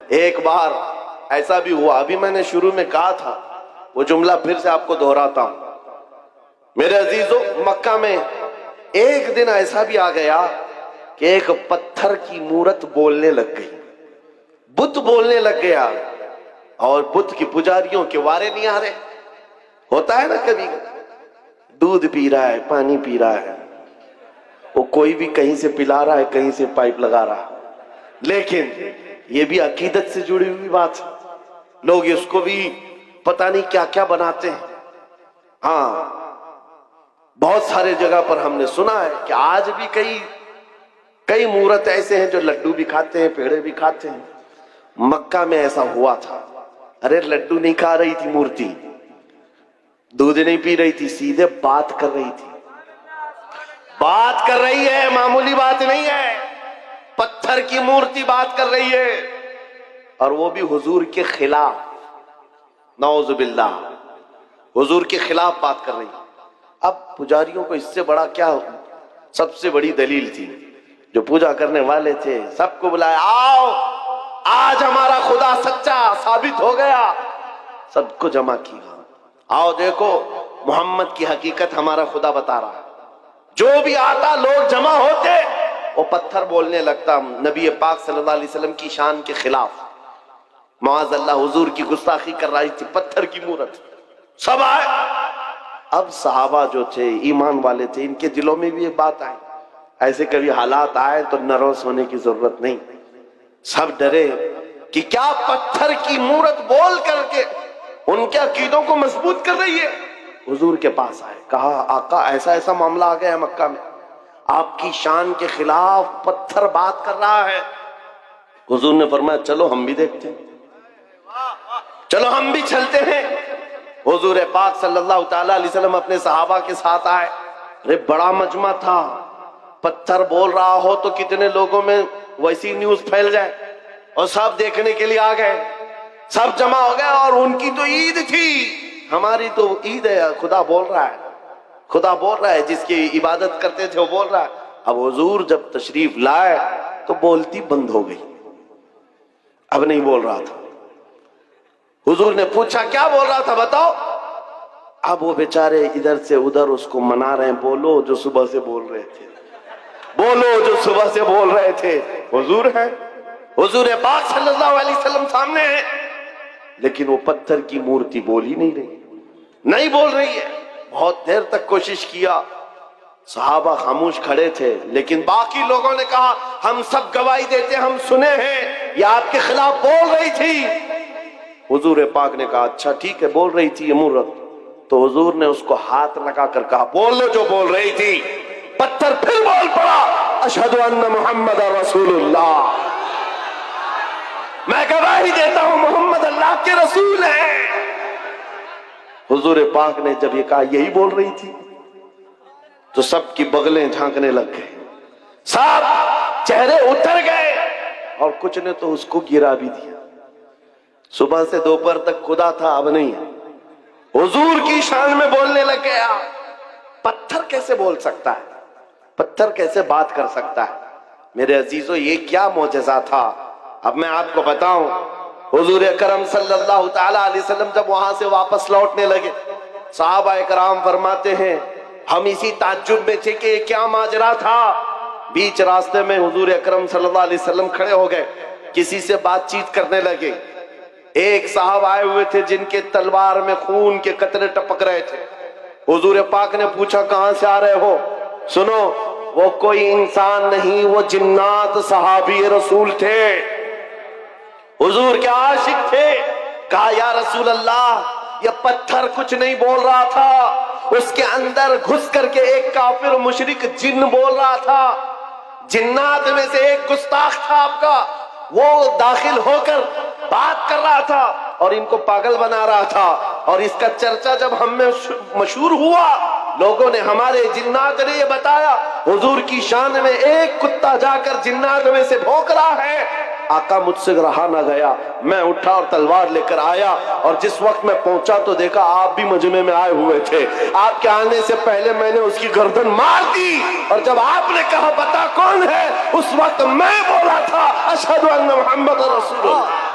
ایک بار ایسا بھی ہوا، ابھی میں نے شروع میں کہا تھا، وہ جملہ پھر سے آپ کو دہراتا ہوں۔ میرے عزیزو، مکہ میں ایک دن ایسا بھی آ گیا کہ ایک پتھر کی مورت بولنے لگ گئی، بت بولنے لگ گیا، اور بت کی پجاریوں کے وارے نہیں آ رہے۔ ہوتا ہے نا کبھی دودھ پی رہا ہے، پانی پی رہا ہے، وہ کوئی بھی کہیں سے پلا رہا ہے، کہیں سے پائپ لگا رہا ہے، لیکن یہ بھی عقیدت سے جڑی ہوئی بات ہے، لوگ اس کو بھی پتہ نہیں کیا کیا بناتے ہیں۔ ہاں، بہت سارے جگہ پر ہم نے سنا ہے کہ آج بھی کئی مورت ایسے ہیں جو لڈو بھی کھاتے ہیں، پیڑے بھی کھاتے ہیں۔ مکہ میں ایسا ہوا تھا، ارے لڈو نہیں کھا رہی تھی مورتی، دودھ نہیں پی رہی تھی، سیدھے بات کر رہی تھی، بات کر رہی ہے، معمولی بات نہیں ہے، پتھر کی مورتی بات کر رہی ہے، اور وہ بھی حضور کے خلاف، نعوذ باللہ، حضور کے خلاف بات کر رہی ہے۔ اب پجاریوں کو اس سے بڑا کیا، سب سے بڑی دلیل تھی، جو پوجا کرنے والے تھے سب کو بلایا، آؤ آج ہمارا خدا سچا ثابت ہو گیا، سب کو جمع کیا، آؤ دیکھو محمد کی حقیقت ہمارا خدا بتا رہا ہے۔ جو بھی آتا لوگ جمع ہوتے، وہ پتھر بولنے لگتا نبی پاک صلی اللہ علیہ وسلم کی شان کے خلاف، معاذ اللہ حضور کی گستاخی کر رہی تھی، پتھر کی مورت، سب آئے۔ اب صحابہ جو تھے، ایمان والے تھے، ان کے دلوں میں بھی یہ بات آئی، ایسے کبھی حالات آئے تو نروس ہونے کی ضرورت نہیں، سب ڈرے کہ کیا پتھر کی مورت بول کر کے ان کے عقیدوں کو مضبوط کر رہی ہے۔ حضور کے پاس آئے، کہا آقا ایسا ایسا معاملہ آ گیا ہے مکہ میں، آپ کی شان کے خلاف پتھر بات کر رہا ہے۔ حضور نے فرمایا چلو ہم بھی دیکھتے ہیں، چلو ہم بھی چلتے ہیں۔ حضور پاک صلی اللہ تعالی علیہ وسلم اپنے صحابہ کے ساتھ آئے، ارے بڑا مجمع تھا، پتھر بول رہا ہو تو کتنے لوگوں میں ویسی نیوز پھیل جائے، اور سب دیکھنے کے لیے آ گئے، سب جمع ہو گئے، اور ان کی تو عید تھی، ہماری تو عید ہے، خدا بول رہا ہے، خدا بول رہا ہے، جس کی عبادت کرتے تھے وہ بول رہا ہے۔ اب حضور جب تشریف لائے تو بولتی بند ہو گئی، اب نہیں بول رہا تھا۔ حضور نے پوچھا کیا بول رہا تھا بتاؤ؟ اب وہ بیچارے ادھر سے ادھر اس کو منا رہے ہیں، بولو جو صبح سے بول رہے تھے، بولو جو صبح سے بول رہے تھے۔ حضور ہے، حضور پاک صلی اللہ علیہ وسلم سامنے ہے، لیکن وہ پتھر کی مورتی بول ہی نہیں رہی، نہیں بول رہی ہے۔ بہت دیر تک کوشش کیا، صحابہ خاموش کھڑے تھے، لیکن باقی لوگوں نے کہا ہم سب گواہی دیتے، ہم سنے ہیں یہ آپ کے خلاف بول رہی تھی۔ حضور پاک نے کہا اچھا ٹھیک ہے، بول رہی تھی یہ مورت، تو حضور نے اس کو ہاتھ لگا کر کہا بول لو جو بول رہی تھی۔ پتھر پھر بول پڑا، اشہد ان محمد رسول اللہ، میں گواہی دیتا ہوں محمد اللہ کے رسول ہیں۔ حضور پاک نے جب یہ کہا یہی بول رہی تھی، تو سب کی بغلیں جھانکنے لگ گئے، سب چہرے اتر گئے، اور کچھ نے تو اس کو گرا بھی دیا۔ صبح سے دوپہر تک خدا تھا، اب نہیں ہے، حضور کی شان میں بولنے لگ گیا۔ پتھر کیسے بول سکتا ہے؟ پتھر کیسے بات کر سکتا ہے؟ میرے عزیزو یہ کیا معجزہ تھا؟ اب میں آپ کو بتاؤں، حضور اکرم صلی اللہ تعالی علیہ وسلم جب وہاں سے واپس لوٹنے لگے، صحابہ اکرام فرماتے ہیں ہم اسی تعجب میں تھے کہ یہ کیا ماجرا تھا۔ بیچ راستے میں حضور اکرم صلی اللہ علیہ وسلم کھڑے ہو گئے، کسی سے بات چیت کرنے لگے۔ ایک صاحب آئے ہوئے تھے جن کے تلوار میں خون کے قطرے ٹپک رہے تھے۔ حضور پاک نے پوچھا کہاں سے آ رہے ہو؟ سنو، وہ کوئی انسان نہیں، وہ جنات صحابی رسول تھے، حضور کے عاشق تھے۔ کہا یا رسول اللہ، یہ پتھر کچھ نہیں بول رہا تھا، اس کے اندر گھس کر کے ایک کافر مشرک جن بول رہا تھا، جنات میں سے ایک گستاخ تھا آپ کا، وہ داخل ہو کر بات کر رہا تھا اور ان کو پاگل بنا رہا تھا، اور اس کا چرچا جب ہم میں مشہور ہوا، لوگوں نے، ہمارے جنات نے یہ بتایا حضور کی شان میں ایک کتا جا کر جنات میں سے بھونک رہا ہے۔ آقا مجھ سے رہا نہ گیا، میں اٹھا اور تلوار لے کر آیا، اور جس وقت میں پہنچا تو دیکھا آپ بھی مجمع میں آئے ہوئے تھے۔ آپ کے آنے سے پہلے میں نے اس کی گردن مار دی، اور جب آپ نے کہا بتا کون ہے، اس وقت میں بولا تھا اشہد ان محمد رسول اللہ۔